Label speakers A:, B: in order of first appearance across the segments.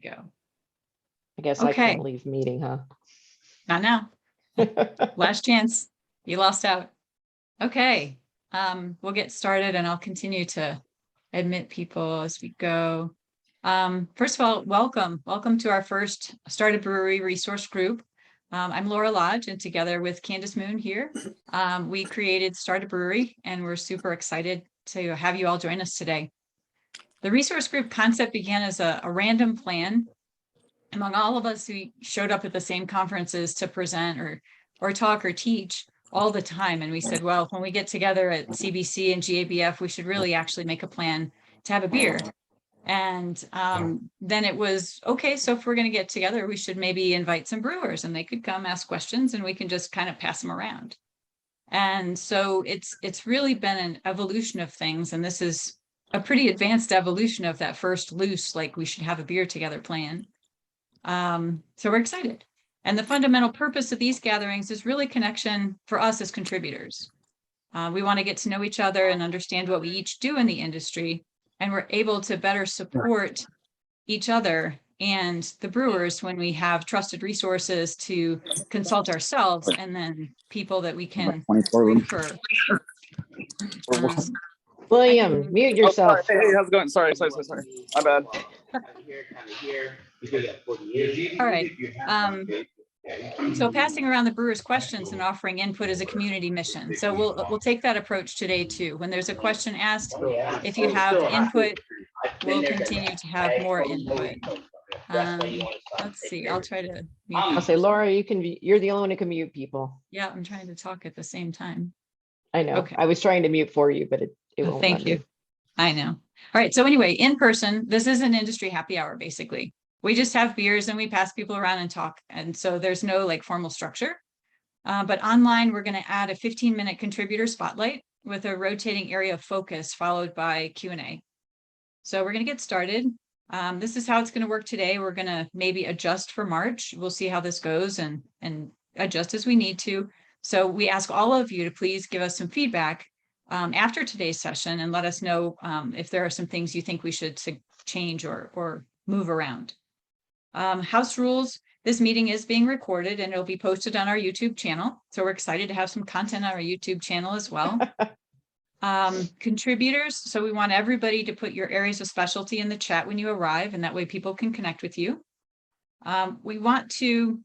A: we go.
B: I guess I
A: Okay.
B: can't leave meeting, huh?
A: Not now. Last chance. You lost out. Okay. We'll get started and I'll continue to admit people as we go. First of all, welcome. Welcome to our first Start a Brewery resource group. I'm Laura Lodge, and together with Candace Moon here, we created Start a Brewery, and we're super excited to have you all join us today. The resource group concept began as a random plan among all of us who showed up at the same conferences to present or talk or teach all the time. And we said, well, when we get together at CBC and GABF, we should really actually make a plan to have a beer. And then it was, okay, so if we're going to get together, we should maybe invite some brewers and they could come ask questions and we can just kind of pass them around. And so it's really been an evolution of things. And this is a pretty advanced evolution of that first loose, like we should have a beer together plan. So we're excited. And the fundamental purpose of these gatherings is really connection for us as contributors. We want to get to know each other and understand what we each do in the industry. And we're able to better support each other and the brewers when we have trusted resources to consult ourselves and then people that we can refer.
B: William, mute yourself.
C: Hey, how's it going? Sorry. My bad.
A: All right. So passing around the brewers' questions and offering input is a community mission. So we'll take that approach today too. When there's a question asked, if you have input, we'll continue to have more input. Let's see. I'll try to.
B: I'll say, Laura, you're the only one who can mute people.
A: Yeah, I'm trying to talk at the same time.
B: I know.
A: Okay.
B: I was trying to mute for you, but it won't.
A: Thank you. I know. All right. So anyway, in person, this is an industry happy hour, basically. We just have beers and we pass people around and talk. And so there's no like formal structure. But online, we're going to add a 15-minute contributor spotlight with a rotating area of focus followed by Q&A. So we're going to get started. This is how it's going to work today. We're going to maybe adjust for March. We'll see how this goes and adjust as we need to. So we ask all of you to please give us some feedback after today's session and let us know if there are some things you think we should change or move around. House rules, this meeting is being recorded and it'll be posted on our YouTube channel. So we're excited to have some content on our YouTube channel as well. Contributors, so we want everybody to put your areas of specialty in the chat when you arrive, and that way people can connect with you. We want to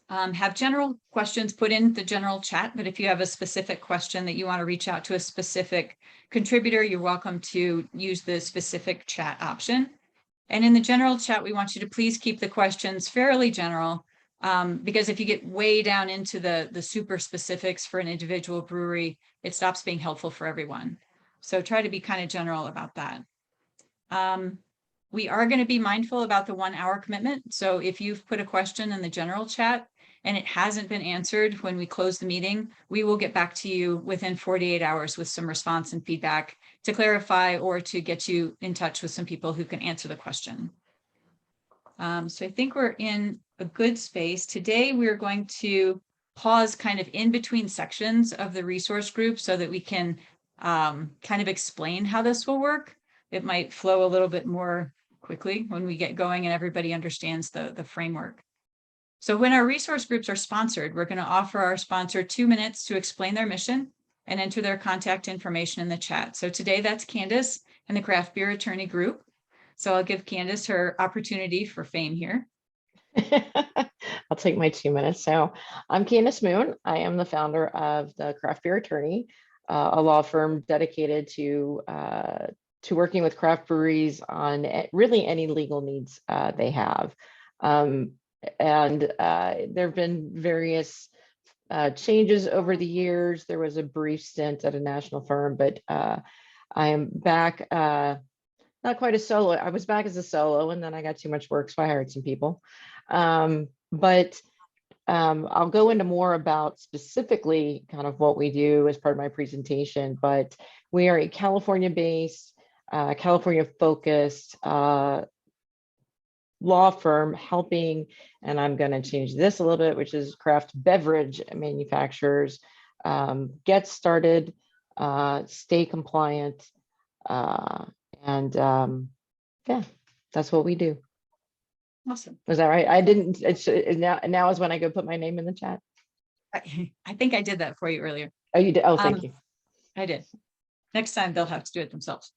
A: have general questions put in the general chat, but if you have a specific question that you want to reach out to a specific contributor, you're welcome to use the specific chat option. And in the general chat, we want you to please keep the questions fairly general, because if you get way down into the super specifics for an individual brewery, it stops being helpful for everyone. So try to be kind of general about that. We are going to be mindful about the 1 hour commitment. So if you've put a question in the general chat and it hasn't been answered when we close the meeting, we will get back to you within 48 hours with some response and feedback to clarify or to get you in touch with some people who can answer the question. So I think we're in a good space. Today, we're going to pause kind of in between sections of the resource group so that we can kind of explain how this will work. It might flow a little bit more quickly when we get going and everybody understands the framework. So when our resource groups are sponsored, we're going to offer our sponsor 2 minutes to explain their mission and enter their contact information in the chat. So today that's Candace and the Craft Beer Attorney Group. So I'll give Candace her opportunity for fame here.
B: I'll take my 2 minutes. So I'm Candace Moon. I am the founder of the Craft Beer Attorney, a law firm dedicated to working with craft breweries on really any legal needs they have. And there have been various changes over the years. There was a brief stint at a national firm, but I am back, not quite a solo. I was back as a solo and then I got too much work, so I hired some people. But I'll go into more about specifically kind of what we do as part of my presentation, but we are a California-based, California-focused law firm helping, and I'm going to change this a little bit, which is craft beverage manufacturers get started, stay compliant, and yeah, that's what we do.
A: Awesome.
B: Was that right? I didn't, now is when I go put my name in the chat.
A: I think I did that for you earlier.
B: Oh, you did? Oh, thank you.
A: I did. Next time they'll have to do it themselves.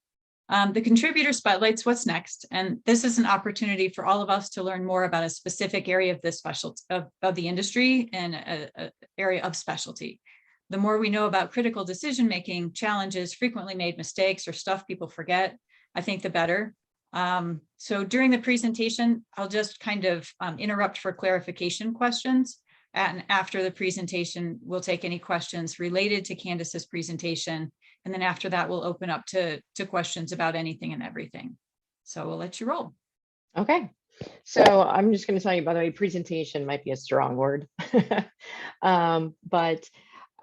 A: The contributor spotlights what's next. And this is an opportunity for all of us to learn more about a specific area of this specialty of the industry and a area of specialty. The more we know about critical decision-making challenges, frequently made mistakes, or stuff people forget, I think the better. So during the presentation, I'll just kind of interrupt for clarification questions. And after the presentation, we'll take any questions related to Candace's presentation. And then after that, we'll open up to questions about anything and everything. So we'll let you roll.
B: Okay. So I'm just going to tell you, by the way, presentation might be a strong word. But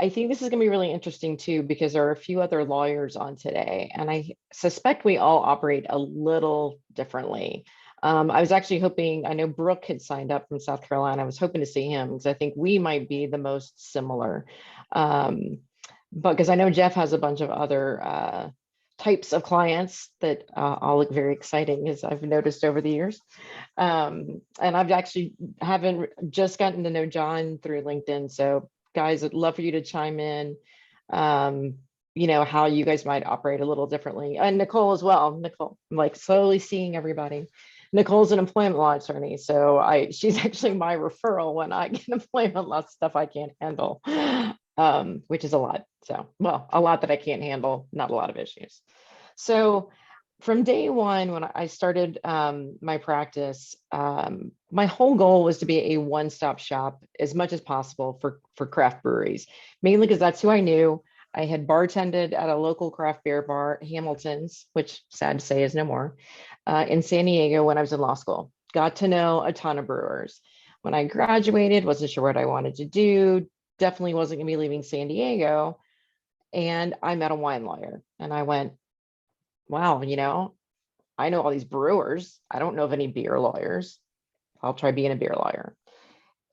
B: I think this is going to be really interesting too, because there are a few other lawyers on today, and I suspect we all operate a little differently. I was actually hoping, I know Brooke had signed up from South Carolina. I was hoping to see him because I think we might be the most similar. But because I know Jeff has a bunch of other types of clients that all look very exciting, as I've noticed over the years. And I've actually haven't just gotten to know John through LinkedIn. So guys, I'd love for you to chime in, you know, how you guys might operate a little differently. And Nicole as well. Nicole, I'm like slowly seeing everybody. Nicole's an employment law attorney. So she's actually my referral when I get employment law stuff I can't handle, which is a lot. So, well, a lot that I can't handle, not a lot of issues. So from day one, when I started my practice, my whole goal was to be a one-stop shop as much as possible for craft breweries, mainly because that's who I knew. I had bartended at a local craft beer bar, Hamilton's, which sad to say is no more, in San Diego when I was in law school. Got to know a ton of brewers. When I graduated, wasn't sure what I wanted to do, definitely wasn't gonna be leaving San Diego. And I met a wine lawyer and I went, wow, you know, I know all these brewers. I don't know of any beer lawyers. I'll try being a beer lawyer.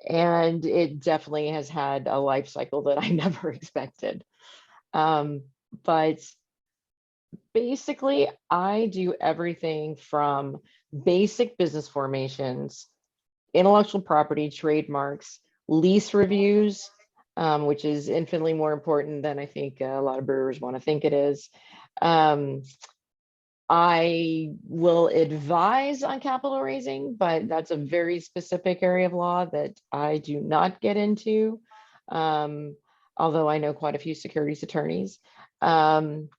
B: And it definitely has had a life cycle that I never expected. But basically, I do everything from basic business formations, intellectual property, trademarks, lease reviews, which is infinitely more important than I think a lot of brewers want to think it is. I will advise on capital raising, but that's a very specific area of law that I do not get into, although I know quite a few securities attorneys. When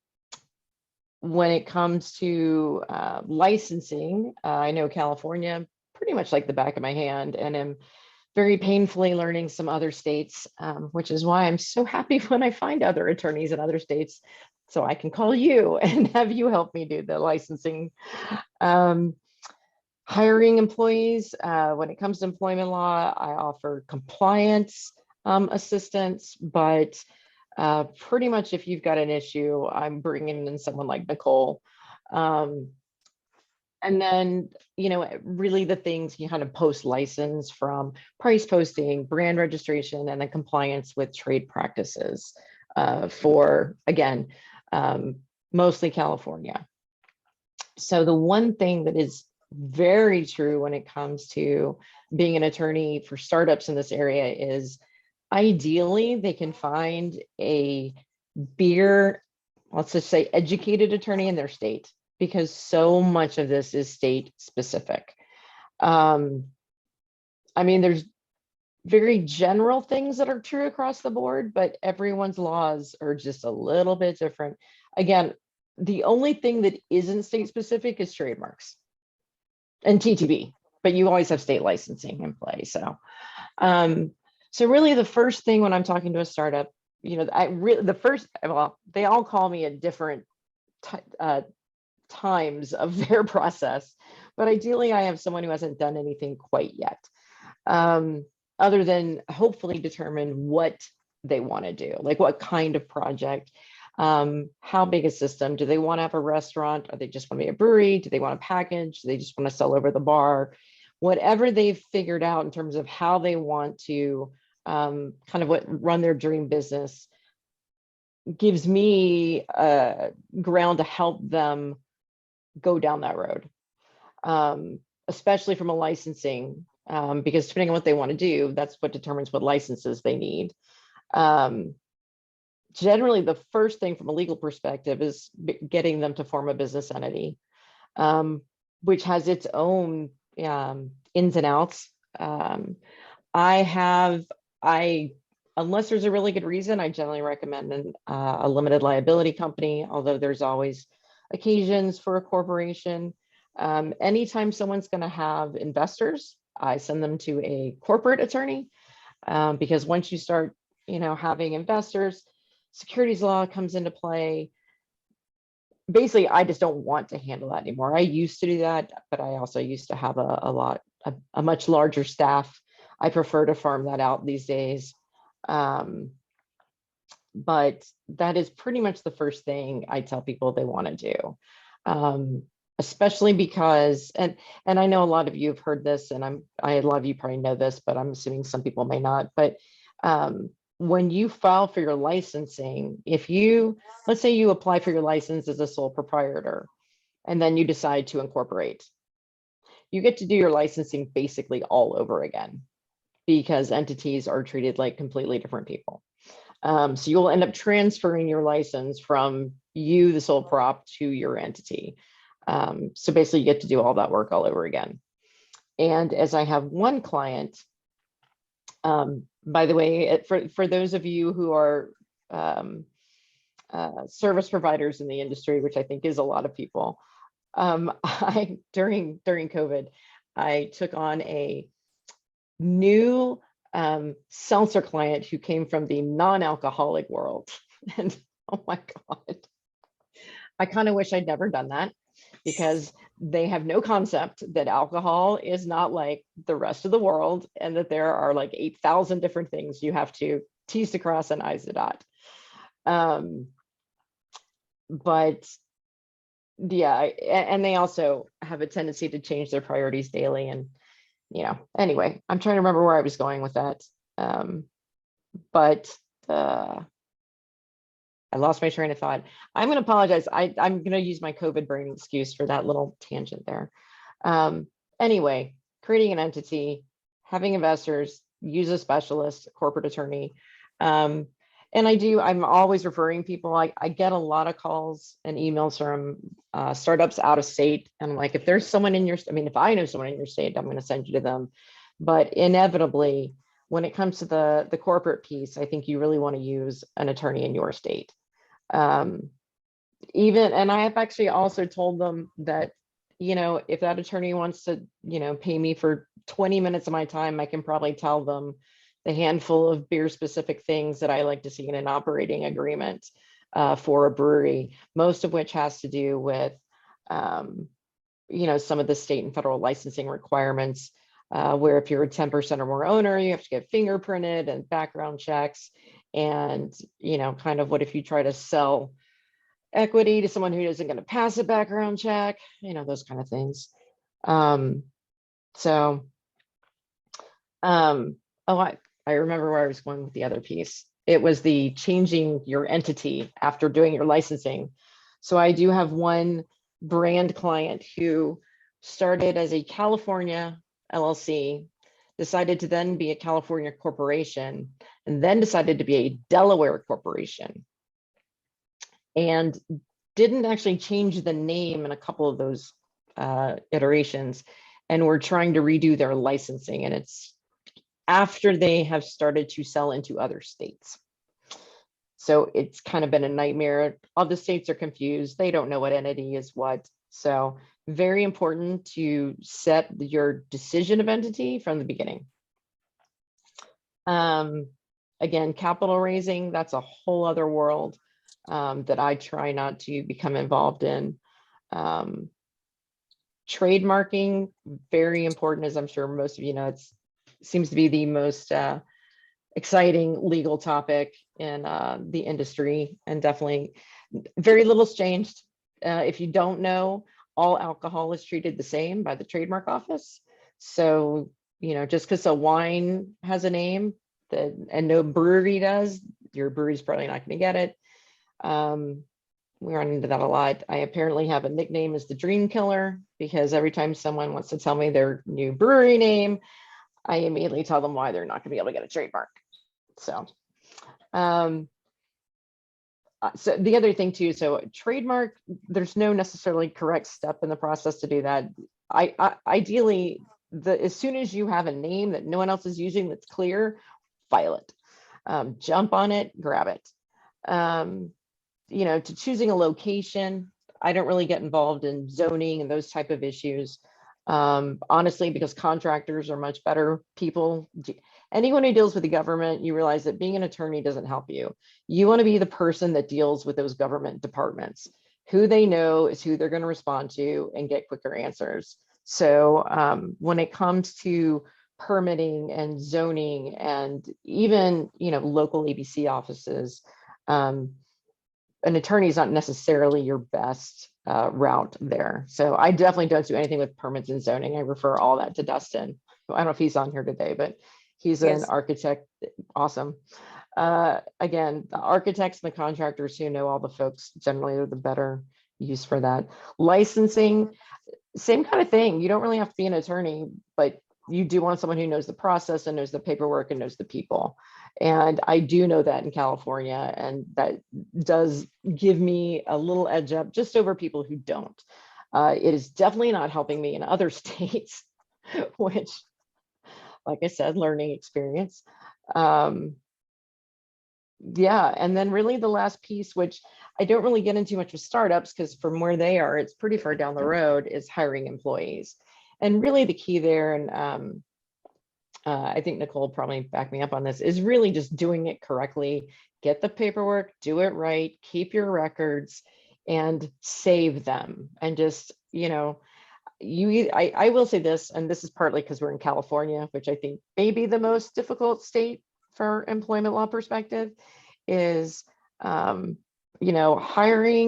B: it comes to licensing, I know California pretty much like the back of my hand, and am very painfully learning some other states, which is why I'm so happy when I find other attorneys in other states so I can call you and have you help me do the licensing. Hiring employees, when it comes to employment law, I offer compliance assistance, but pretty much if you've got an issue, I'm bringing in someone like Nicole. And then, you know, really the things you kind of post license, from price posting, brand registration, and then compliance with trade practices for, again, mostly California. So the one thing that is very true when it comes to being an attorney for startups in this area is ideally they can find a beer, let's just say educated attorney in their state, because so much of this is state specific. I mean, there's very general things that are true across the board, but everyone's laws are just a little bit different. Again, the only thing that isn't state specific is trademarks and TTB, but you always have state licensing in play. So, so really the first thing when I'm talking to a startup, you know, well, they all call me at different times of their process, but ideally I have someone who hasn't done anything quite yet, other than hopefully determine what they want to do, like what kind of project, how big a system. Do they want to have a restaurant? Or they just want to be a brewery? Do they want a package? Do they just want to sell over the bar? Whatever they've figured out in terms of how they want to kind of run their dream business gives me ground to help them go down that road. especially from a licensing, because depending on what they want to do, that's what determines what licenses they need. Generally, the first thing from a legal perspective is getting them to form a business entity, which has its own ins and outs. Unless there's a really good reason, I generally recommend a limited liability company, although there's always occasions for a corporation. Anytime someone's going to have investors, I send them to a corporate attorney, because once you start, having investors, securities law comes into play. Basically, I just don't want to handle that anymore. I used to do that, but I also used to have a much larger staff. I prefer to farm that out these days. But that is pretty much the first thing I tell people they want to do. Especially because, and I know a lot of you have heard this, and a lot of you probably know this, but I'm assuming some people may not. But when you file for your licensing, let's say you apply for your license as a sole proprietor, and then you decide to incorporate, you get to do your licensing basically all over again, because entities are treated like completely different people. So you'll end up transferring your license from you, the sole prop, to your entity. So basically you get to do all that work all over again. And as I have one client, by the way, for those of you who are service providers in the industry, which I think is a lot of people, during COVID, I took on a new seltzer client who came from the non-alcoholic world. And oh my God, I kind of wish I'd never done that, because they have no concept that alcohol is not like the rest of the world, and that there are like 8,000 different things you have to T's to cross and I's to dot. But yeah, and they also have a tendency to change their priorities daily. And, anyway, I'm trying to remember where I was going with that. But I lost my train of thought. I'm going to apologize. I'm going to use my COVID brain excuse for that little tangent there. Anyway, creating an entity, having investors, use a specialist, a corporate attorney. And I'm always referring people. I get a lot of calls and emails from startups out of state. And I'm like, if there's someone in if I know someone in your state, I'm going to send you to them. But inevitably, when it comes to the corporate piece, I think you really want to use an attorney in your state. And I have actually also told them that, if that attorney wants to, pay me for 20 minutes of my time, I can probably tell them the handful of beer specific things that I like to see in an operating agreement for a brewery, most of which has to do with, some of the state and federal licensing requirements, where if you're a 10% or more owner, you have to get fingerprinted and background checks. And, kind of what if you try to sell equity to someone who isn't going to pass a background check, those kind of things. I remember where I was going with the other piece. It was the changing your entity after doing your licensing. So I do have one brand client who started as a California LLC, decided to then be a California corporation, and then decided to be a Delaware corporation, and didn't actually change the name in a couple of those iterations, and we're trying to redo their licensing, and it's after they have started to sell into other states. So it's kind of been a nightmare. All the states are confused. They don't know what entity is what. So very important to set your decision of entity from the beginning. Again, capital raising, that's a whole other world that I try not to become involved in. Trademarking, very important, as I'm sure most of you know. It seems to be the most exciting legal topic in the industry, and definitely very little's changed. If you don't know, all alcohol is treated the same by the trademark office. So, just because a wine has a name and no brewery does, your brewery's probably not going to get it. We run into that a lot. I apparently have a nickname as the Dream Killer because every time someone wants to tell me their new brewery name, I immediately tell them why they're not going to be able to get a trademark. So, so the other thing too, so trademark, there's no necessarily correct step in the process to do that. Ideally, as soon as you have a name that no one else is using that's clear, file it. Jump on it, grab it. To choosing a location, I don't really get involved in zoning and those type of issues. Honestly, because contractors are much better people. Anyone who deals with the government, you realize that being an attorney doesn't help you. You want to be the person that deals with those government departments. Who they know is who they're going to respond to and get quicker answers. So when it comes to permitting and zoning and even, local ABC offices, an attorney is not necessarily your best route there. So I definitely don't do anything with permits and zoning. I refer all that to Dustin. I don't know if he's on here today, but he's an architect. Awesome. Again, the architects and the contractors who know all the folks generally are the better use for that. Licensing, same kind of thing. You don't really have to be an attorney, but you do want someone who knows the process and knows the paperwork and knows the people. And I do know that in California, and that does give me a little edge up just over people who don't. It is definitely not helping me in other states, which, like I said, learning experience. Yeah, and then really the last piece, which I don't really get into much with startups because from where they are, it's pretty far down the road, is hiring employees. And really the key there, and I think Nicole probably backed me up on this, is really just doing it correctly. Get the paperwork, do it right, keep your records, and save them. And just, I will say this, and this is partly because we're in California, which I think may be the most difficult state for employment law perspective, is hiring,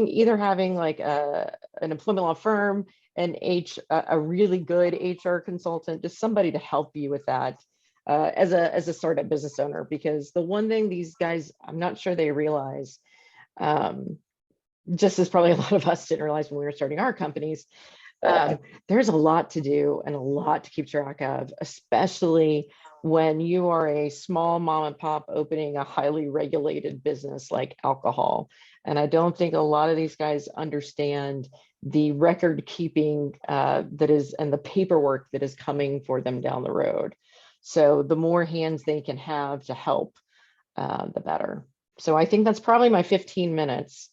B: either having like an employment law firm, a really good HR consultant, just somebody to help you with that as a startup business owner. Because the one thing these guys, I'm not sure they realize, just as probably a lot of us didn't realize when we were starting our companies, there's a lot to do and a lot to keep track of, especially when you are a small mom and pop opening a highly regulated business like alcohol. And I don't think a lot of these guys understand the record keeping that is, and the paperwork that is coming for them down the road. So the more hands they can have to help, the better. So I think that's probably my 15 minutes.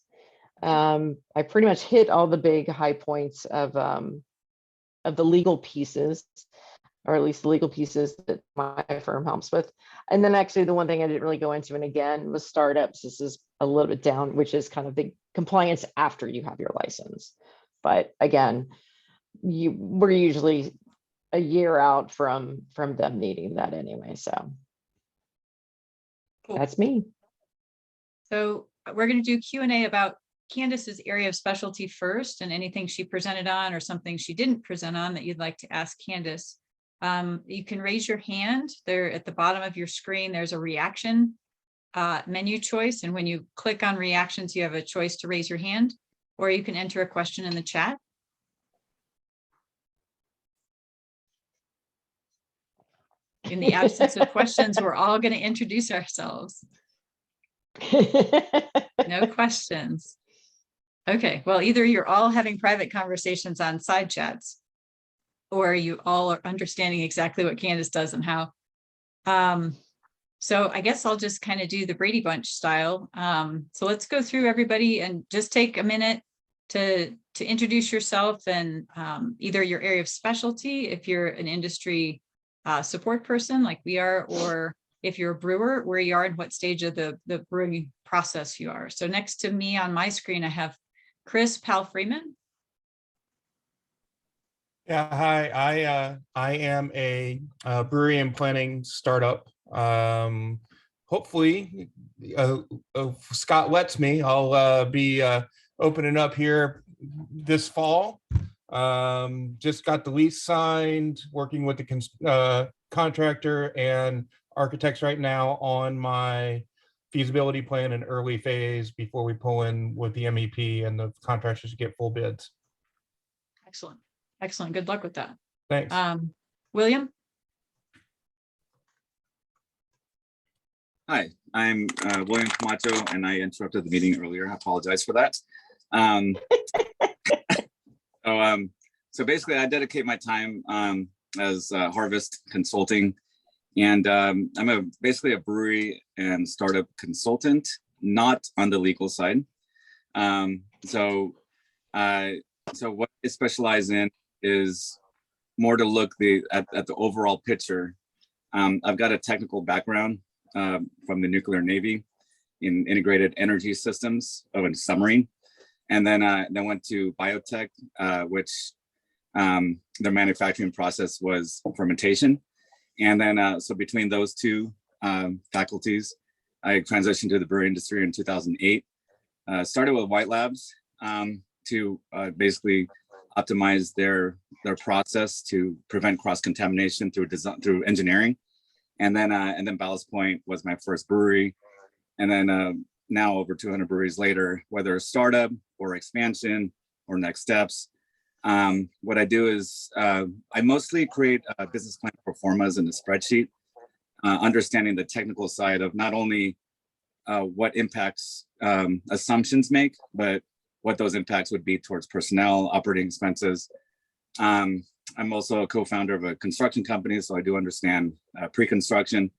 B: I pretty much hit all the big high points of the legal pieces, or at least the legal pieces that my firm helps with. And then actually the one thing I didn't really go into, and again, was startups. This is a little bit down, which is kind of the compliance after you have your license. But again, we're usually a year out from them needing that anyway. So
A: Cool.
B: That's me.
A: So we're going to do Q&A about Candace's area of specialty first, and anything she presented on or something she didn't present on that you'd like to ask Candace. You can raise your hand there at the bottom of your screen. There's a reaction menu choice. And when you click on reactions, you have a choice to raise your hand, or you can enter a question in the chat. In the absence of questions, we're all going to introduce ourselves. No questions. Okay, well, either you're all having private conversations on side chats, or you all are understanding exactly what Candace does and how. So I guess I'll just kind of do the Brady Bunch style. So let's go through everybody and just take a minute to introduce yourself and either your area of specialty, if you're an industry support person like we are, or if you're a brewer, where you are and what stage of the brewing process you are. So next to me on my screen, I have Chris Pal Freeman.
D: Yeah, hi. I am a brewery and planning startup. Hopefully, Scott lets me. I'll be opening up here this fall. Just got the lease signed, working with the contractor and architects right now on my feasibility plan in early phase before we pull in with the MEP and the contractors to get full bids.
A: Excellent. Excellent. Good luck with that.
D: Thanks.
A: William?
E: Hi, I'm William Camacho, and I interrupted the meeting earlier. I apologize for that. So basically, I dedicate my time as Harvest Consulting, and I'm basically a brewery and startup consultant, not on the legal side. So what I specialize in is more to look at the overall picture. I've got a technical background from the nuclear Navy in integrated energy systems of a submarine, and then went to biotech, which the manufacturing process was fermentation. And then so between those two faculties, I transitioned to the brewery industry in 2008. Started with White Labs to basically optimize their process to prevent cross-contamination through engineering. And then Ballast Point was my first brewery. And then now over 200 breweries later, whether a startup or expansion or next steps, what I do is I mostly create a business plan pro formas in a spreadsheet, understanding the technical side of not only what impacts assumptions make, but what those impacts would be towards personnel, operating expenses. I'm also a co-founder of a construction company, so I do understand pre-construction.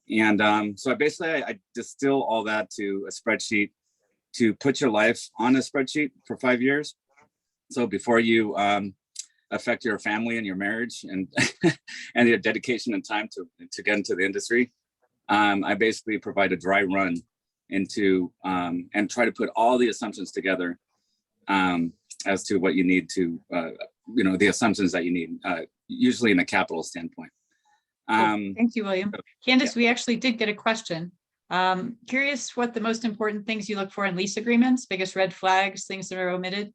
E: And so I distill all that to a spreadsheet to put your life on a spreadsheet for 5 years. So before you affect your family and your marriage and and your dedication and time to get into the industry, I basically provide a dry run into and try to put all the assumptions together as to what you need to, the assumptions that you need, usually in a capital standpoint.
A: Thank you, William. Candace, we actually did get a question. Curious what the most important things you look for in lease agreements, biggest red flags, things that are omitted.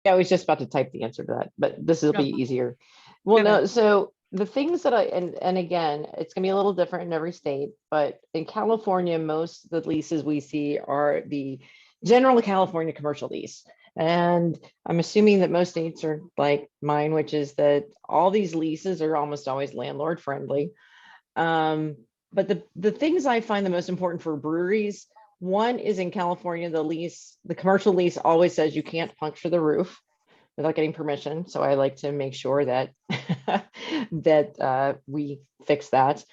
B: Yeah, I was just about to type the answer to that, but this will be easier. Well,
A: Go ahead.
B: no, so the things that and again, it's gonna be a little different in every state, but in California, most of the leases we see are the general California commercial lease. And I'm assuming that most states are like mine, which is that all these leases are almost always landlord friendly. But the things I find the most important for breweries, one is in California, the commercial lease always says you can't puncture the roof without getting permission. So I like to make sure that that we fix that.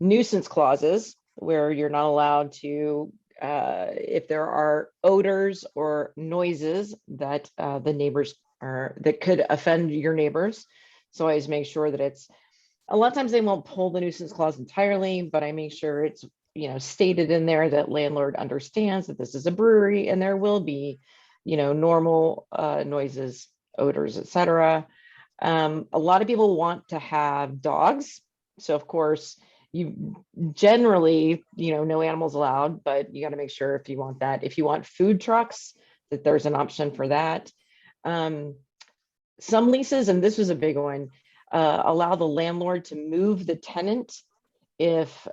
B: Nuisance clauses, where you're not allowed to, if there are odors or noises that the neighbors that could offend your neighbors. So I always make sure that it's, a lot of times they won't pull the nuisance clause entirely, but I make sure it's, stated in there that landlord understands that this is a brewery and there will be, normal noises, odors, etc. A lot of people want to have dogs. So of course, you generally, no animals allowed, but you got to make sure if you want that. If you want food trucks, that there's an option for that. Some leases, and this was a big one, allow the landlord to move the tenant if,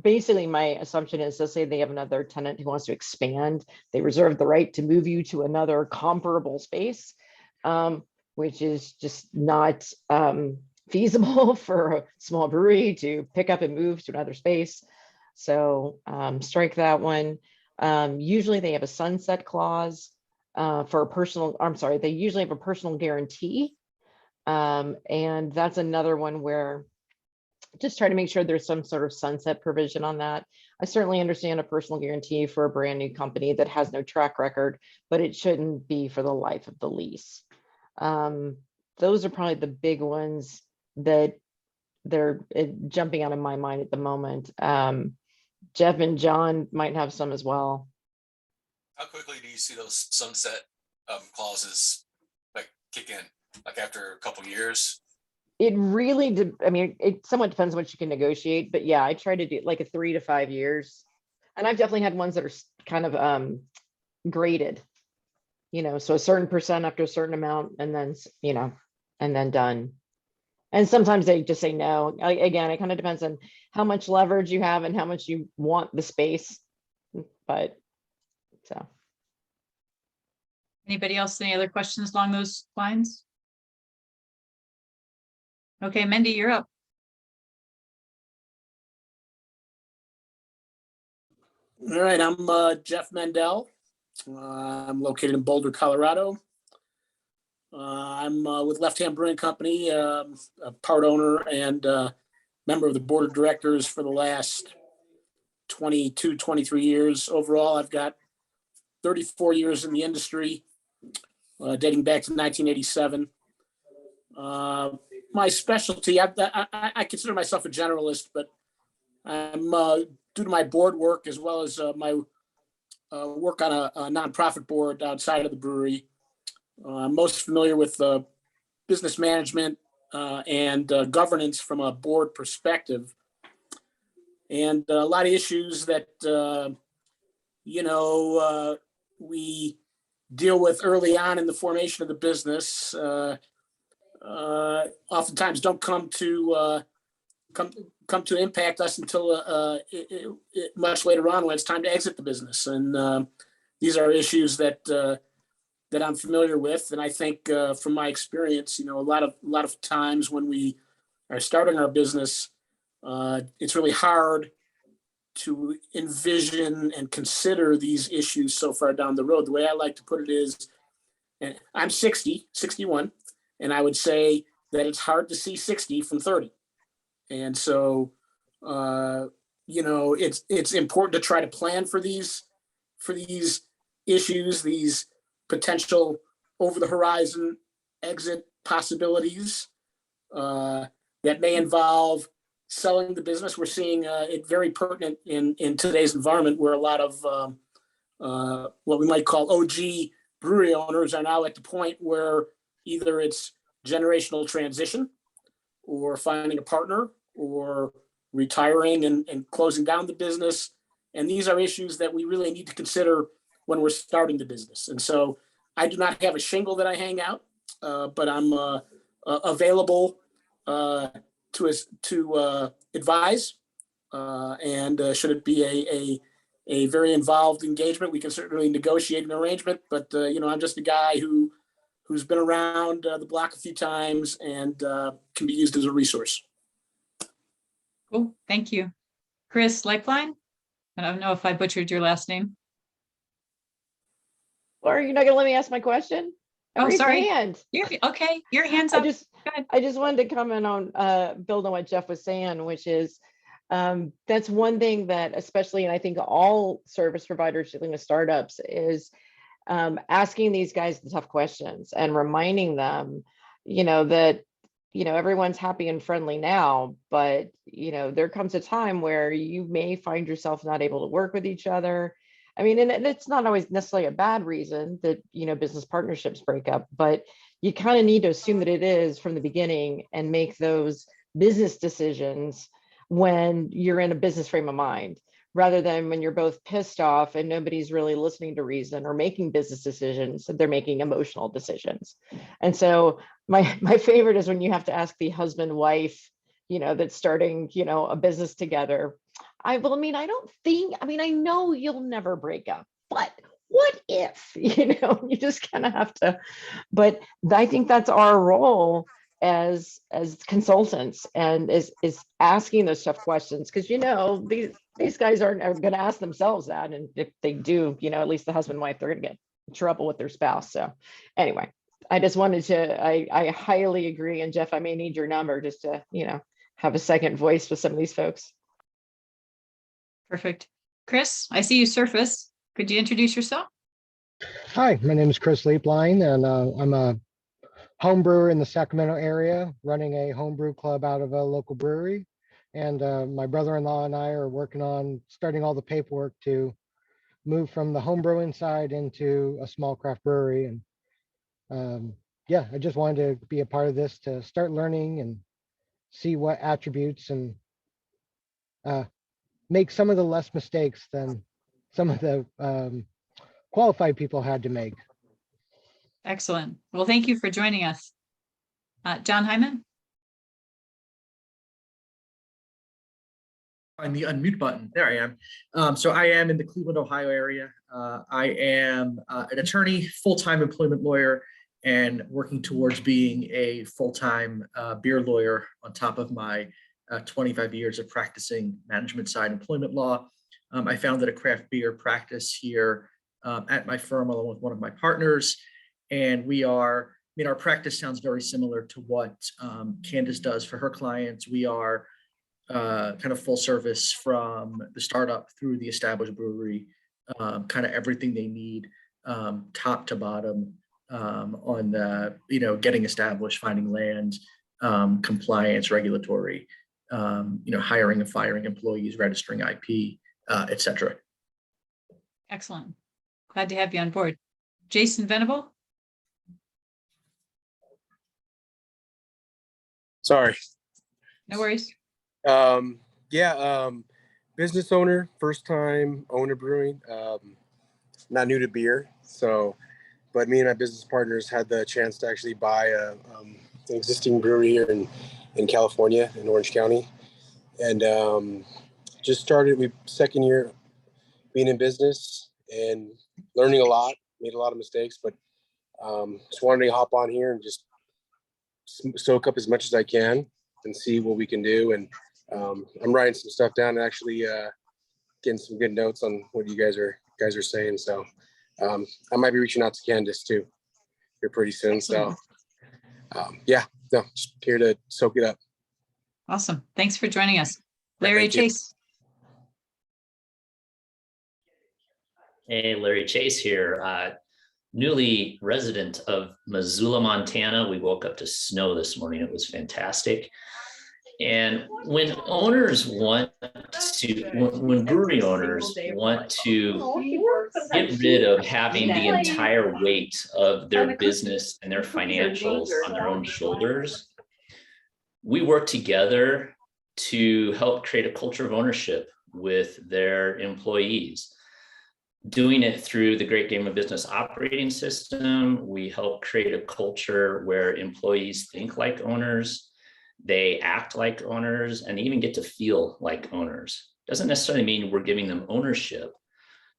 B: basically my assumption is, let's say they have another tenant who wants to expand, they reserve the right to move you to another comparable space, which is just not feasible for a small brewery to pick up and move to another space. So strike that one. Usually they have a sunset clause for a personal, they usually have a personal guarantee. And that's another one where just try to make sure there's some sort of sunset provision on that. I certainly understand a personal guarantee for a brand new company that has no track record, but it shouldn't be for the life of the lease. Those are probably the big ones that they're jumping out of my mind at the moment. Jeff and John might have some as well.
F: How quickly do you see those sunset clauses like kick in? Like after a couple years?
B: It really, it somewhat depends what you can negotiate, but yeah, I try to do like a 3 to 5 years. And I've definitely had ones that are kind of graded, so a certain percent after a certain amount, and then, and then done. And sometimes they just say no. Again, it kind of depends on how much leverage you have and how much you want the space. But so.
A: Anybody else, any other questions along those lines? Okay, Mindy, you're up.
G: All right, I'm Jeff Mendel. I'm located in Boulder, Colorado. I'm with Left Hand Brewing Company, a part owner and member of the board of directors for the last 22, 23 years. Overall, I've got 34 years in the industry, dating back to 1987. My specialty, I consider myself a generalist, but I'm due to my board work as well as my work on a nonprofit board outside of the brewery. I'm most familiar with business management and governance from a board perspective, and a lot of issues that we deal with early on in the formation of the business. Oftentimes don't come to impact us until much later on when it's time to exit the business. And these are issues that I'm familiar with. And I think from my experience, a lot of times when we are starting our business, it's really hard to envision and consider these issues so far down the road. The way I like to put it is, and I'm 61, and I would say that it's hard to see 60 from 30. And so, it's important to try to plan for these issues, these potential over the horizon exit possibilities that may involve selling the business. We're seeing it very pertinent in today's environment, where a lot of what we might call OG brewery owners are now at the point where either it's generational transition, or finding a partner, or retiring and closing down the business. And these are issues that we really need to consider when we're starting the business. And so I do not have a shingle that I hang out, but I'm available to advise. And should it be a very involved engagement, we can certainly negotiate an arrangement. But I'm just a guy who's been around the block a few times and can be used as a resource.
A: Cool, thank you. Chris Lifeline? I don't know if I butchered your last name.
B: Laura, you're not gonna let me ask my question? I
A: Oh,
B: raised my
A: sorry.
B: hand.
A: Okay, your hand's up. Go ahead.
B: I just wanted to comment on build on what Jeff was saying, which is that's one thing that, especially, and I think all service providers dealing with startups, is asking these guys the tough questions and reminding them, that everyone's happy and friendly now, but there comes a time where you may find yourself not able to work with each other. I mean, and it's not always necessarily a bad reason that business partnerships break up, but you kind of need to assume that it is from the beginning and make those business decisions when you're in a business frame of mind, rather than when you're both pissed off and nobody's really listening to reason or making business decisions, they're making emotional decisions. And so my favorite is when you have to ask the husband wife, that's starting, a business together. I know you'll never break up, but what if, you just kind of have to, but I think that's our role as consultants, and is asking those tough questions, because these guys aren't going to ask themselves that, and if they do, at least the husband and wife, they're going to get in trouble with their spouse. So anyway, I just wanted to, I highly agree, and Jeff, I may need your number just to have a second voice with some of these folks.
A: Perfect. Chris, I see you surface. Could you introduce yourself?
H: Hi, my name is Chris Lieplein, and I'm a home brewer in the Sacramento area, running a homebrew club out of a local brewery. And my brother-in-law and I are working on starting all the paperwork to move from the home brewing side into a small craft brewery. And I just wanted to be a part of this to start learning and see what attributes and make some of the less mistakes than some of the qualified people had to make.
A: Excellent. Well, thank you for joining us. John Hyman?
I: Find the unmute button. There I am. So I am in the Cleveland, Ohio area. I am an attorney, full-time employment lawyer, and working towards being a full-time beer lawyer on top of my 25 years of practicing management side employment law. I founded a craft beer practice here at my firm along with one of my partners. And we are, I mean, our practice sounds very similar to what Candace does for her clients. We are kind of full service from the startup through the established brewery, kind of everything they need, top to bottom, on the, getting established, finding land, compliance, regulatory, hiring and firing employees, registering IP, et cetera.
A: Excellent. Glad to have you on board. Jason Venable.
J: Sorry.
A: No worries.
J: Business owner, first time owner brewing, not new to beer. So, but me and my business partners had the chance to actually buy an existing brewery here in California, in Orange County. And just started, second year being in business and learning a lot, made a lot of mistakes, but just wanted to hop on here and just soak up as much as I can and see what we can do. And I'm writing some stuff down and actually getting some good notes on what you guys are saying. So I might be reaching out to Candace too here pretty soon.
A: Excellent.
J: So just here to soak it up.
A: Awesome. Thanks for joining us. Larry Chase.
K: Hey, Larry Chase here. Newly resident of Missoula, Montana. We woke up to snow this morning. It was fantastic. And when owners want to, when brewery owners want to get rid of having the entire weight of their business and their financials on their own shoulders, we work together to help create a culture of ownership with their employees. Doing it through the Great Game of Business operating system, we help create a culture where employees think like owners, they act like owners, and they even get to feel like owners. Doesn't necessarily mean we're giving them ownership,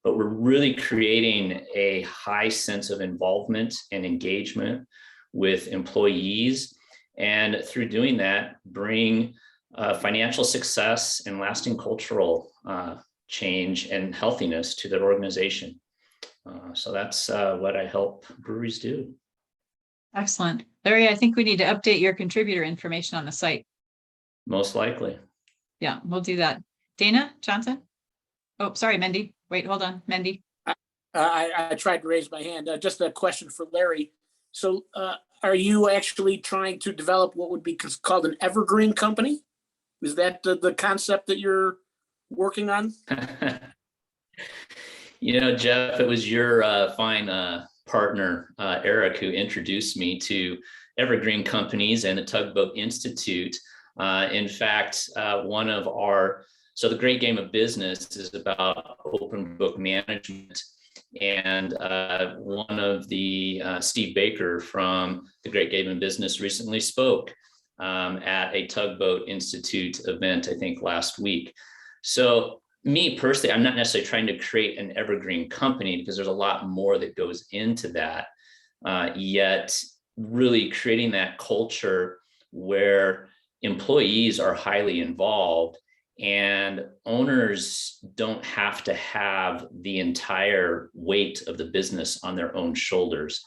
K: but we're really creating a high sense of involvement and engagement with employees. And through doing that, bring financial success and lasting cultural change and healthiness to their organization. So that's what I help breweries do.
A: Excellent. Larry, I think we need to update your contributor information on the site.
K: Most likely.
A: Yeah, we'll do that. Dana Johnson? Oh, sorry, Mendy. Wait, hold on, Mendy.
G: I tried to raise my hand. Just a question for Larry. So are you actually trying to develop what would be called an evergreen company? Is that the concept that you're working on?
K: Jeff, it was your fine partner, Eric, who introduced me to evergreen companies and the Tugboat Institute. In fact, so the Great Game of Business is about open book management. And one of the, Steve Baker from the Great Game of Business recently spoke at a Tugboat Institute event, I think last week. So me personally, I'm not necessarily trying to create an evergreen company because there's a lot more that goes into that, yet really creating that culture where employees are highly involved and owners don't have to have the entire weight of the business on their own shoulders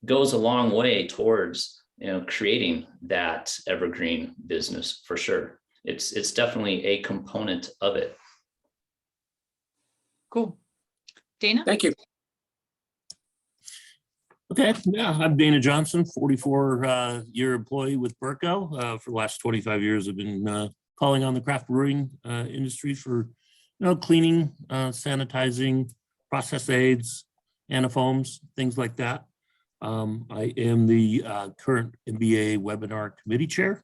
K: goes a long way towards creating that evergreen business for sure. It's definitely a component of it.
A: Cool. Dana?
G: Thank you.
L: Okay, yeah, I'm Dana Johnson, 44-year employee with Burco. For the last 25 years, I've been calling on the craft brewing industry for cleaning, sanitizing, process aids, anafoams, things like that. I am the current MBA webinar committee chair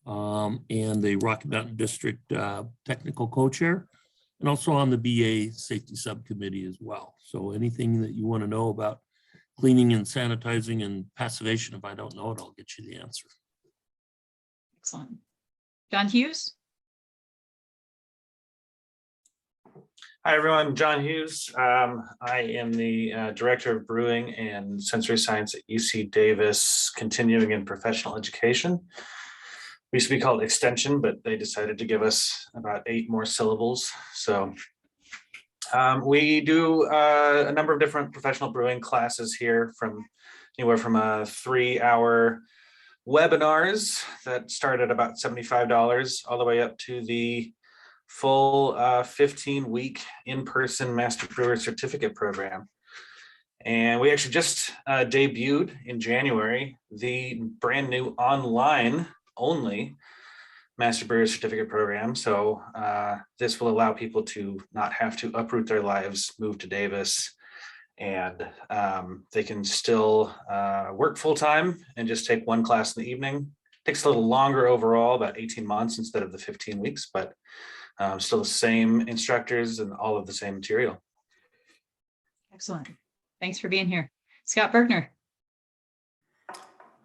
L: and the Rocky Mountain District technical co-chair, and also on the BA safety subcommittee as well. So anything that you want to know about cleaning and sanitizing and passivation, if I don't know it, I'll get you the answer.
A: Excellent. John Hughes?
M: Hi, everyone. I'm John Hughes. I am the Director of Brewing and Sensory Science at UC Davis Continuing and Professional Education. We used to be called Extension, but they decided to give us about 8 more syllables. So we do a number of different professional brewing classes here, from anywhere from a 3-hour webinars that start at about $75 all the way up to the full 15-week in-person Master Brewer Certificate program. And we actually just debuted in January the brand new online only Master Brewer Certificate program. So this will allow people to not have to uproot their lives, move to Davis, and they can still work full-time and just take one class in the evening. Takes a little longer overall, about 18 months instead of the 15 weeks, but still the same instructors and all of the same material.
A: Excellent. Thanks for being here. Scott Bergner.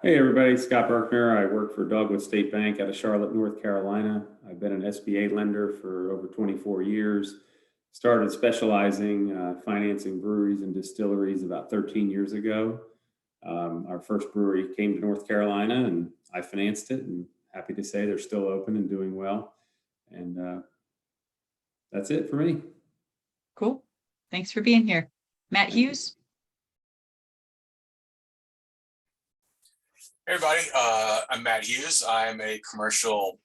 N: Hey everybody, Scott Berkner. I work for Dogwood State Bank out of Charlotte, North Carolina. I've been an SBA lender for over 24 years. Started specializing financing breweries and distilleries about 13 years ago. Our first brewery came to North Carolina and I financed it, and happy to say they're still open and doing well. And that's it for me.
A: Cool. Thanks for being here. Matt Hughes.
F: Hey everybody, I'm Matt Hughes. I'm a commercial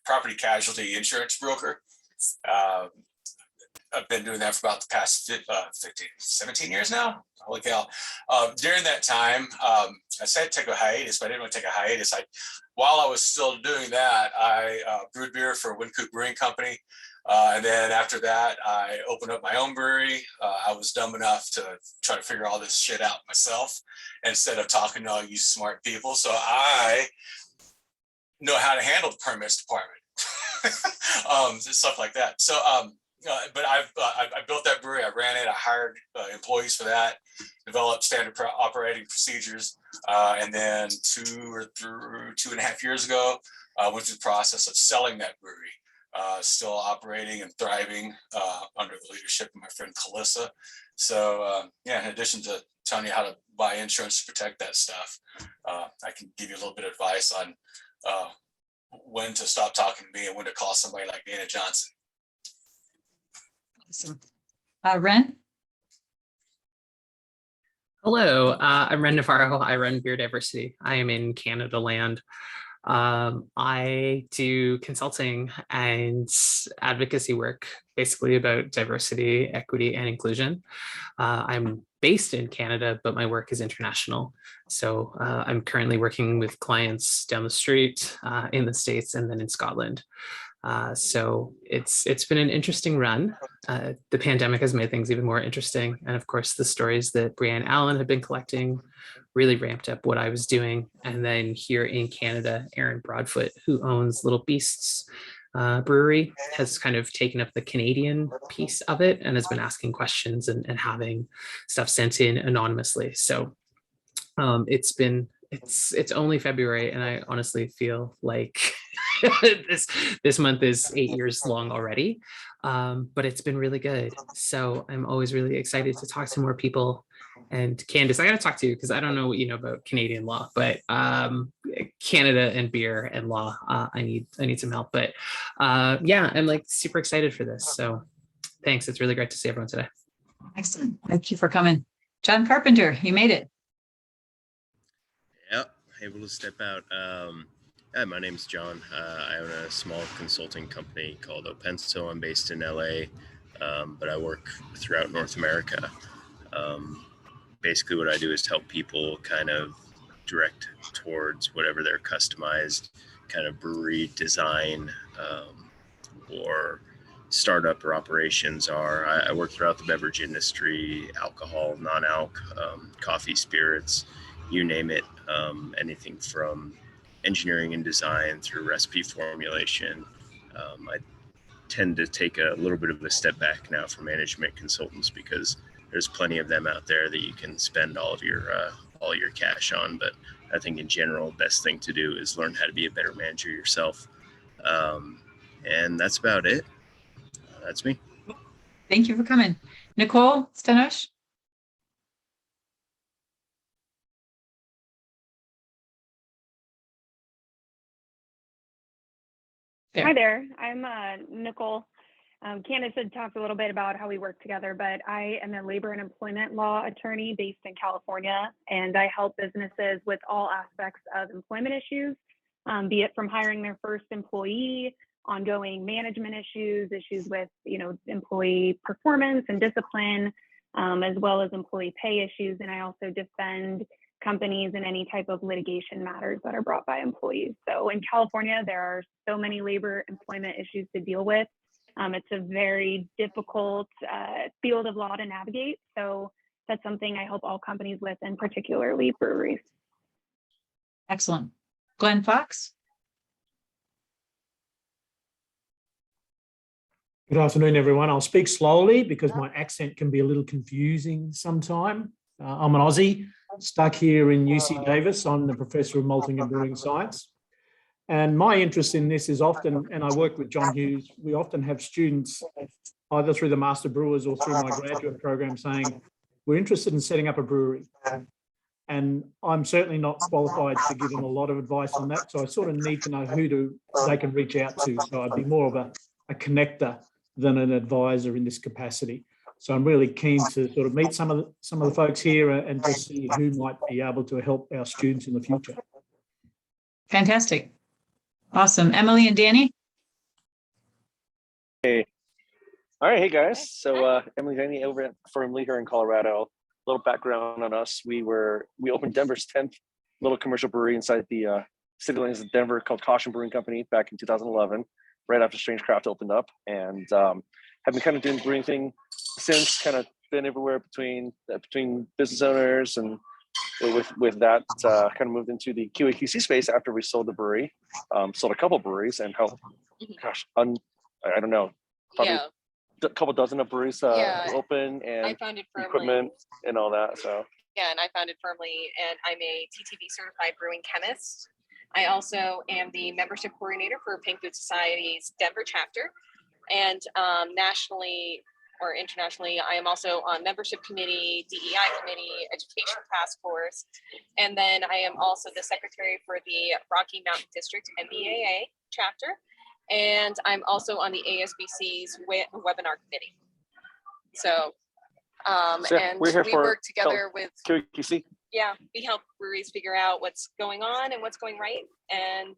F: property casualty insurance broker. I've been doing that for about the past 17 years now. Holy cow. During that time, I said take a hiatus, but I didn't want to take a hiatus. While I was still doing that, I brewed beer for Wynkoop Brewing Company. And then after that, I opened up my own brewery. I was dumb enough to try to figure all this shit out myself instead of talking to all you smart people. So I know how to handle the permits department, stuff like that. So, but I built that brewery. I ran it. I hired employees for that, developed standard operating procedures. And then 2.5 years ago, I went through the process of selling that brewery. Still operating and thriving under the leadership of my friend Calissa. So yeah, in addition to telling you how to buy insurance to protect that stuff, I can give you a little bit of advice on when to stop talking to me and when to call somebody like Dana Johnson.
A: Awesome. Ren.
O: Hello, I'm Ren Navarro. I run Beer Diversity. I am in Canada land. I do consulting and advocacy work, basically about diversity, equity, and inclusion. I'm based in Canada, but my work is international. So I'm currently working with clients down the street, in the States, and then in Scotland. So it's been an interesting run. The pandemic has made things even more interesting. And of course, the stories that Brianne Allen had been collecting really ramped up what I was doing. And then here in Canada, Aaron Broadfoot, who owns Little Beasts Brewery, has kind of taken up the Canadian piece of it and has been asking questions and having stuff sent in anonymously. So it's only February, and I honestly feel like this month is 8 years long already, but it's been really good. So I'm always really excited to talk to more people. And Candace, I got to talk to you because I don't know what you know about Canadian law, but Canada and beer and law, I need some help. But yeah, I'm like super excited for this. So thanks. It's really great to see everyone today.
A: Excellent. Thank you for coming. John Carpenter, you made it.
P: Yep, able to step out. Hi, my name's John. I own a small consulting company called Openso. I'm based in LA, but I work throughout North America. Basically what I do is help people kind of direct towards whatever their customized kind of brewery design or startup or operations are. I work throughout the beverage industry, alcohol, non-alc, coffee, spirits, you name it, anything from engineering and design through recipe formulation. I tend to take a little bit of a step back now for management consultants because there's plenty of them out there that you can spend all your cash on. But I think in general, best thing to do is learn how to be a better manager yourself. And that's about it. That's me.
A: Thank you for coming. Nicole Stenosh?
Q: Hi there. I'm Nicole. Candace had talked a little bit about how we work together, but I am a labor and employment law attorney based in California, and I help businesses with all aspects of employment issues, be it from hiring their first employee, ongoing management issues, issues with employee performance and discipline, as well as employee pay issues. And I also defend companies in any type of litigation matters that are brought by employees. So in California, there are so many labor employment issues to deal with. It's a very difficult field of law to navigate. So that's something I help all companies with, and particularly breweries.
A: Excellent. Glenn Fox?
R: Good afternoon, everyone. I'll speak slowly because my accent can be a little confusing sometime. I'm an Aussie, stuck here in UC Davis. I'm the professor of malting and brewing science. And my interest in this is often, and I work with John Hughes, we often have students either through the Master Brewers or through my graduate program saying, we're interested in setting up a brewery. And I'm certainly not qualified to give them a lot of advice on that. So I sort of need to know who they can reach out to. So I'd be more of a connector than an advisor in this capacity. So I'm really keen to sort of meet some of the folks here and just see who might be able to help our students in the future.
A: Fantastic. Awesome. Emily and Danny?
C: Hey. All right. Hey, guys. So Emily and Danny over at Firm Lee here in Colorado. A little background on us. We opened Denver's 10th little commercial brewery inside the city limits of Denver called Cochran Brewing Company back in 2011, right after Strange Craft opened up. And have been kind of doing the brewing thing since, kind of been everywhere between business owners, and with that kind of moved into the QA/QC space after we sold the brewery, sold a couple breweries and helped, gosh, I don't know, probably a couple dozen of breweries open, and
S: I founded Firmly.
C: Equipment and all that. So
S: yeah, and I founded Firmly, and I'm a TTB certified brewing chemist. I also am the membership coordinator for Pink Food Society's Denver chapter, and nationally or internationally, I am also on membership committee, DEI committee, education task force, and then I am also the secretary for the Rocky Mountain District MBAA chapter, and I'm also on the ASBC's webinar committee. So, and we work together with
C: QA/QC.
S: Yeah, we help breweries figure out what's going on and what's going right, and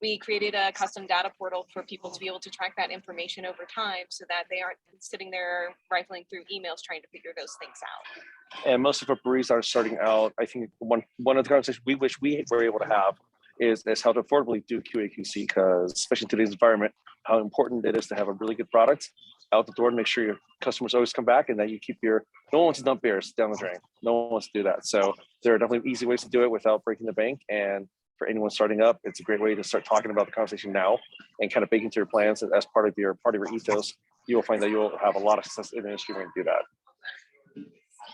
S: we created a custom data portal for people to be able to track that information over time so that they aren't sitting there rifling through emails trying to figure those things out.
C: And most of our breweries are starting out. I think one of the conversations we wish we were able to have is how to affordably do QA/QC, because especially in today's environment, how important it is to have a really good product out the door and make sure your customers always come back, and that you keep no one wants to dump beers down the drain. No one wants to do that. So there are definitely easy ways to do it without breaking the bank. And for anyone starting up, it's a great way to start talking about the conversation now and kind of bake into your plans as part of your ethos. You will find that you will have a lot of success in the industry when you do that.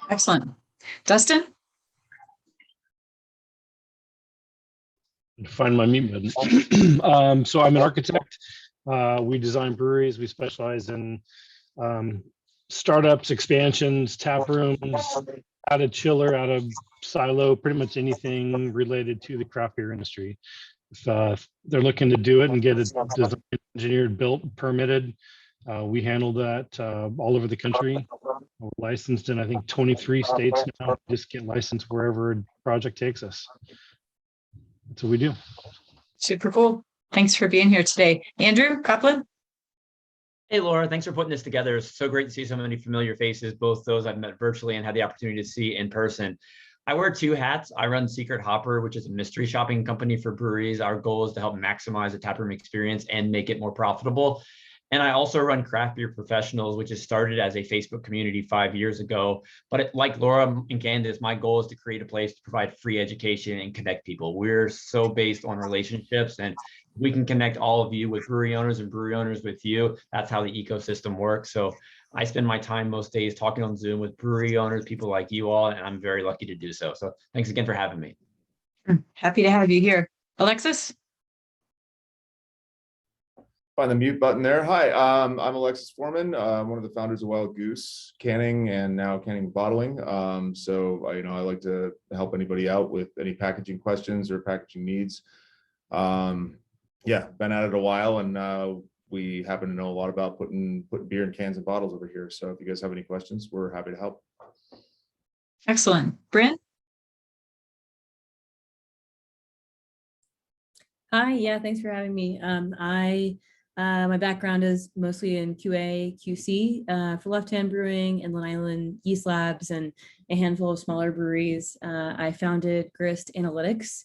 A: Excellent. Dustin?
T: Find my mute button. So I'm an architect. We design breweries. We specialize in startups, expansions, tap rooms, out of chiller, out of silo, pretty much anything related to the craft beer industry. If they're looking to do it and get it designed, engineered, built, permitted, we handle that all over the country. We're licensed in, I think, 23 states now. Just get licensed wherever a project takes us. That's what we do.
A: Super cool. Thanks for being here today. Andrew Kaplan?
U: Hey, Laura, thanks for putting this together. It's so great to see so many familiar faces, both those I've met virtually and had the opportunity to see in person. I wear two hats. I run Secret Hopper, which is a mystery shopping company for breweries. Our goal is to help maximize the taproom experience and make it more profitable. And I also run Craft Beer Professionals, which has started as a Facebook community 5 years ago. But like Laura and Candace, my goal is to create a place to provide free education and connect people. We're so based on relationships, and we can connect all of you with brewery owners and brewery owners with you. That's how the ecosystem works. So I spend my time most days talking on Zoom with brewery owners, people like you all, and I'm very lucky to do so. So thanks again for having me.
A: Happy to have you here. Alexis?
D: Find the mute button there. Hi, I'm Alexis Foreman. I'm one of the founders of Wild Goose Canning and now Canning and Bottling. I like to help anybody out with any packaging questions or packaging needs. Yeah, been at it a while, and we happen to know a lot about putting beer in cans and bottles over here. So if you guys have any questions, we're happy to help.
A: Excellent. Bryn?
V: Hi, yeah, thanks for having me. My background is mostly in QA, QC for Left Hand Brewing, Inland Island Yeast Labs, and a handful of smaller breweries. I founded Grist Analytics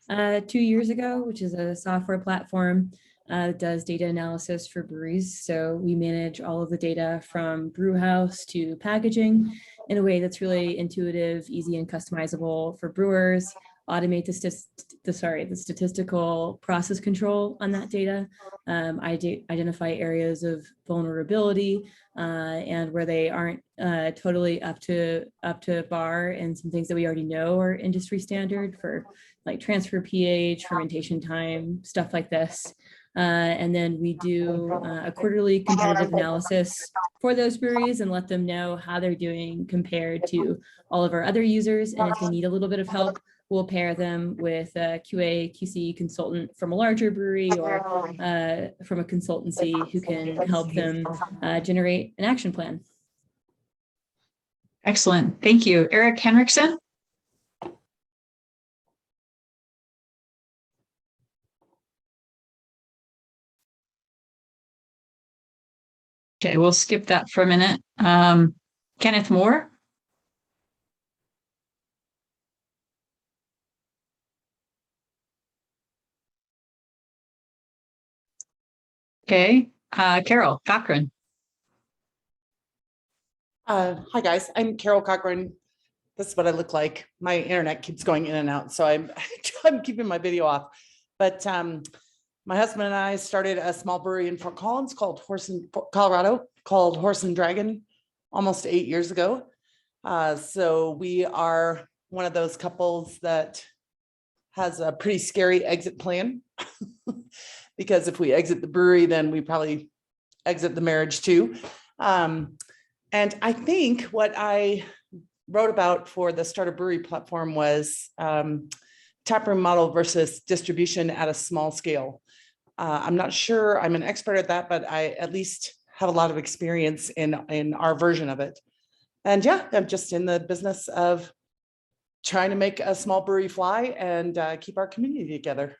V: 2 years ago, which is a software platform that does data analysis for breweries. So we manage all of the data from brew house to packaging in a way that's really intuitive, easy, and customizable for brewers. Automate the statistical process control on that data. Identify areas of vulnerability and where they aren't totally up to bar, and some things that we already know are industry standard for like transfer pH, fermentation time, stuff like this. And then we do a quarterly competitive analysis for those breweries and let them know how they're doing compared to all of our other users. And if they need a little bit of help, we'll pair them with a QA, QC consultant from a larger brewery or from a consultancy who can help them generate an action plan.
A: Excellent. Thank you. Eric Henriksen? Okay, we'll skip that for a minute. Kenneth Moore? Okay, Carol Cochran.
W: Hi guys, I'm Carol Cochran. This is what I look like. My internet keeps going in and out, so I'm keeping my video off. But my husband and I started a small brewery in Fort Collins called Colorado, called Horse and Dragon, almost 8 years ago. So we are one of those couples that has a pretty scary exit plan. Because if we exit the brewery, then we probably exit the marriage too. And I think what I wrote about for the Starter Brewery platform was taproom model versus distribution at a small scale. I'm not sure I'm an expert at that, but I at least have a lot of experience in our version of it. And yeah, I'm just in the business of trying to make a small brewery fly and keep our community together.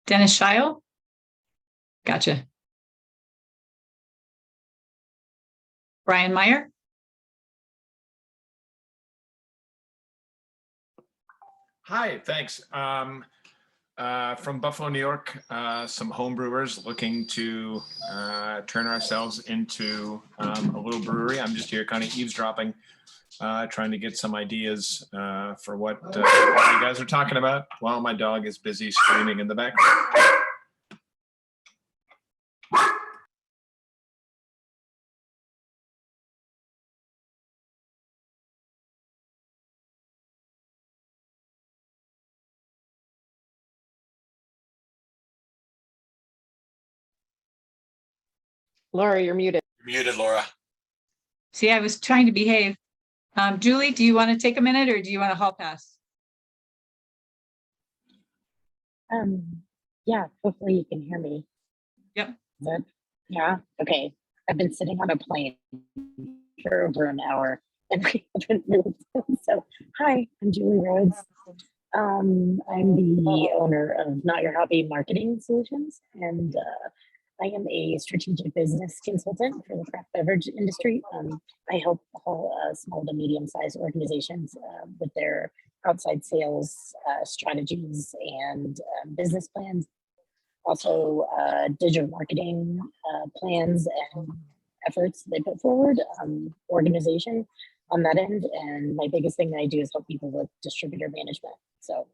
A: Dennis Scheil? Gotcha. Brian Meyer?
X: Hi, thanks. From Buffalo, New York, some home brewers looking to turn ourselves into a little brewery. I'm just here kind of eavesdropping, trying to get some ideas for what you guys are talking about while my dog is busy screaming in the background.
B: Laura, you're muted.
F: You're muted, Laura.
A: See, I was trying to behave. Julie, do you want to take a minute or do you want to hall pass?
Y: Yeah, hopefully you can hear me.
A: Yep.
Y: Good. Yeah, okay. I've been sitting on a plane for over an hour and we haven't moved. So, hi, I'm Julie Rhodes. I'm the owner of Not Your Hobby Marketing Solutions, and I am a strategic business consultant for the craft beverage industry. I help all small to medium-sized organizations with their outside sales strategies and business plans. Also, digital marketing plans and efforts they put forward, organization on that end. And my biggest thing that I do is help people with distributor management. So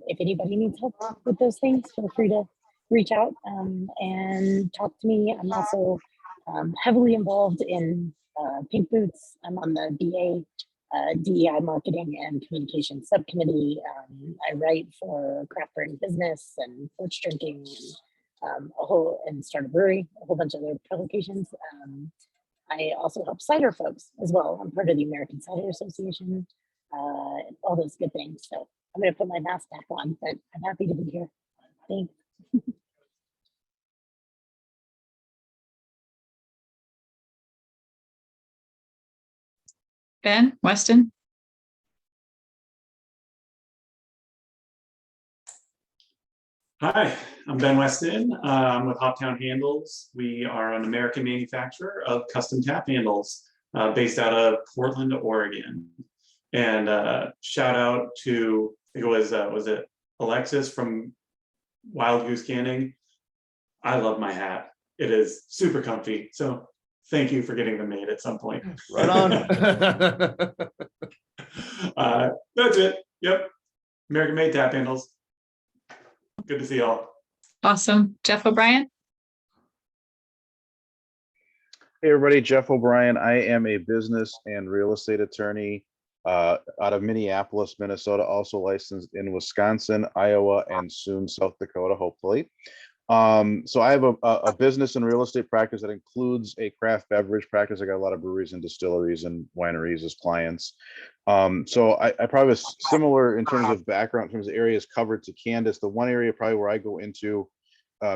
Y: if anybody needs help with those things, feel free to reach out and talk to me. I'm also heavily involved in Pink Boots. I'm on the DEI Marketing and Communication Subcommittee. I write for Craft Brewing Business and Porch Drinking and Start a Brewery, a whole bunch of other publications. I also help cider folks as well. I'm part of the American Cider Association, all those good things. So I'm going to put my mask back on, but I'm happy to be here. Thanks.
A: Ben Weston.
E: Hi, I'm Ben Weston. I'm with Hoptown Handles. We are an American manufacturer of custom tap handles based out of Portland, Oregon. And shout out to, I think it was it Alexis from Wild Goose Canning. I love my hat. It is super comfy. So thank you for getting them made at some point.
H: Right on.
E: That's it. Yep. American made tap handles. Good to see y'all.
A: Awesome. Jeff O'Brien.
I: Hey everybody, Jeff O'Brien. I am a business and real estate attorney out of Minneapolis, Minnesota, also licensed in Wisconsin, Iowa, and soon South Dakota, hopefully. So I have a business and real estate practice that includes a craft beverage practice. I got a lot of breweries and distilleries and wineries as clients. So I probably was similar in terms of background, in terms of areas covered to Candace. The one area probably where I go into,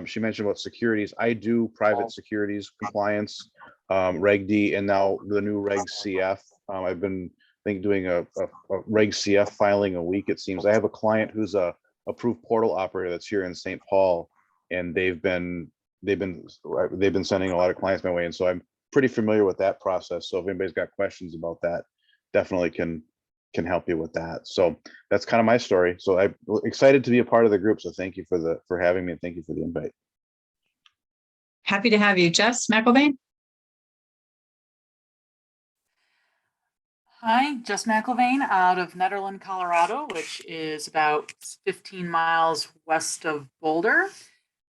I: she mentioned about securities. I do private securities compliance, Reg D, and now the new Reg CF. I've been doing a Reg CF filing a week, it seems. I have a client who's a approved portal operator that's here in St. Paul, and they've been sending a lot of clients my way, and so I'm pretty familiar with that process. So if anybody's got questions about that, definitely can help you with that. So that's kind of my story. So I'm excited to be a part of the group. So thank you for having me, and thank you for the invite.
A: Happy to have you. Jess Mcelveen.
J: Hi, Jess Mcelveen out of Nederland, Colorado, which is about 15 miles west of Boulder.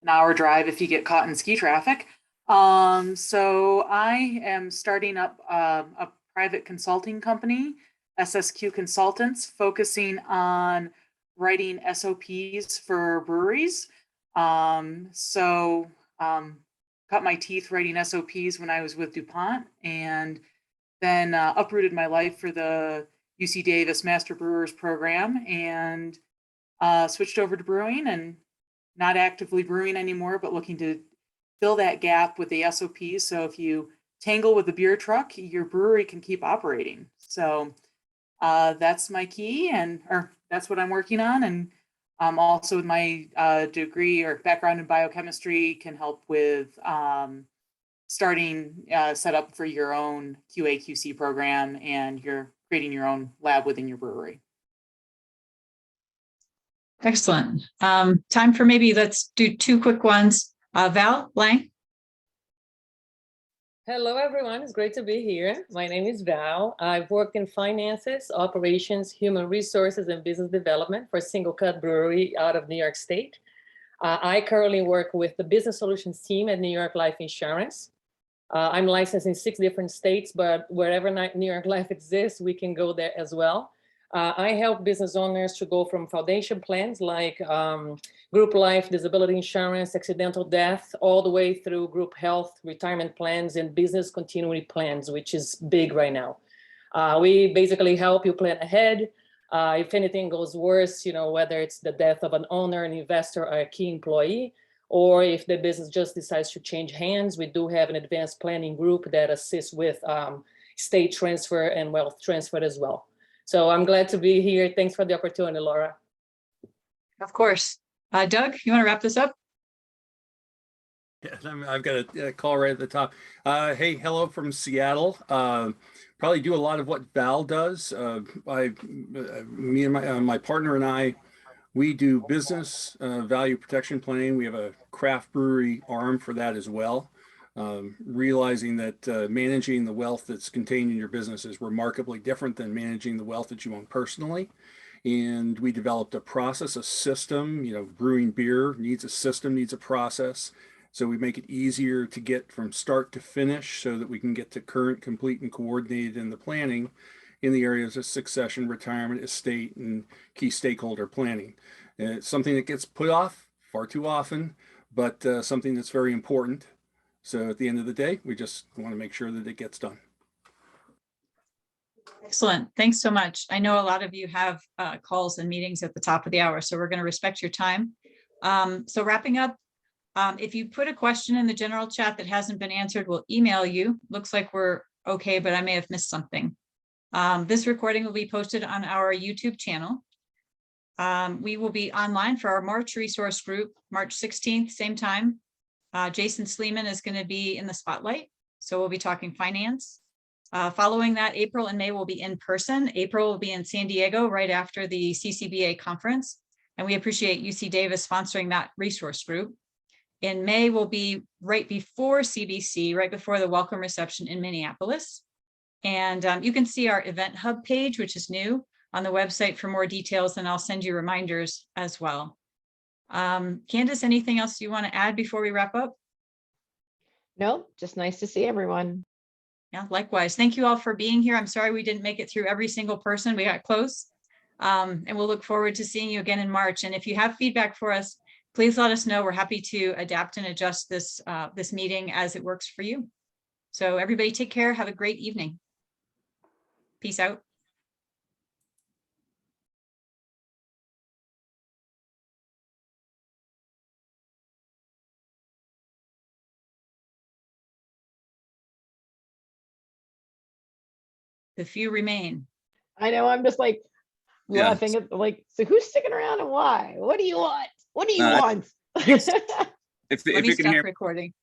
J: An hour drive if you get caught in ski traffic. So I am starting up a private consulting company, SSQ Consultants, focusing on writing SOPs for breweries. Cut my teeth writing SOPs when I was with DuPont, and then uprooted my life for the UC Davis Master Brewers program, and switched over to brewing, and not actively brewing anymore, but looking to fill that gap with the SOPs. So if you tangle with the beer truck, your brewery can keep operating. So that's my key, or that's what I'm working on. And also with my degree or background in biochemistry can help with starting set up for your own QA/QC program, and you're creating your own lab within your brewery.
A: Excellent. Time for maybe let's do two quick ones. Val Lang.
K: Hello, everyone. It's great to be here. My name is Val. I've worked in finances, operations, human resources, and business development for Single Cut Brewery out of New York State. I currently work with the business solutions team at New York Life Insurance. I'm licensed in 6 different states, but wherever New York Life exists, we can go there as well. I help business owners to go from foundation plans like group life, disability insurance, accidental death, all the way through group health, retirement plans, and business continuity plans, which is big right now. We basically help you plan ahead. If anything goes worse, whether it's the death of an owner, an investor, or a key employee, or if the business just decides to change hands, we do have an advanced planning group that assists with state transfer and wealth transfer as well. So I'm glad to be here. Thanks for the opportunity, Laura.
A: Of course. Doug, you want to wrap this up?
Z: Yeah, I've got a call right at the top. Hey, hello from Seattle. Probably do a lot of what Val does. Me and my partner and I, we do business value protection planning. We have a craft brewery arm for that as well. Realizing that managing the wealth that's contained in your business is remarkably different than managing the wealth that you own personally. And we developed a process, a system. Brewing beer needs a system, needs a process. So we make it easier to get from start to finish so that we can get to current, complete, and coordinated in the planning in the areas of succession, retirement, estate, and key stakeholder planning. It's something that gets put off far too often, but something that's very important. So at the end of the day, we just want to make sure that it gets done.
A: Excellent. Thanks so much. I know a lot of you have calls and meetings at the top of the hour, so we're going to respect your time. So wrapping up, if you put a question in the general chat that hasn't been answered, we'll email you. Looks like we're okay, but I may have missed something. This recording will be posted on our YouTube channel. We will be online for our March resource group, March 16th, same time. Jason Sleeman is going to be in the spotlight, so we'll be talking finance. Following that, April and May will be in person. April will be in San Diego right after the CCBA conference, and we appreciate UC Davis sponsoring that resource group. In May will be right before CBC, right before the welcome reception in Minneapolis. And you can see our event hub page, which is new, on the website for more details, and I'll send you reminders as well. Candace, anything else you want to add before we wrap up?
B: Nope, just nice to see everyone.
A: Yeah, likewise. Thank you all for being here. I'm sorry we didn't make it through every single person. We got close. And we'll look forward to seeing you again in March. And if you have feedback for us, please let us know. We're happy to adapt and adjust this, this meeting as it works for you. So everybody take care. Have a great evening. Peace out. The few remain.
B: I know, I'm just like
G: Yeah.
B: laughing at like, so who's sticking around and why? What do you want? What do you want?
G: If
A: Let
G: you
A: me
G: can
A: stop
G: hear
A: recording.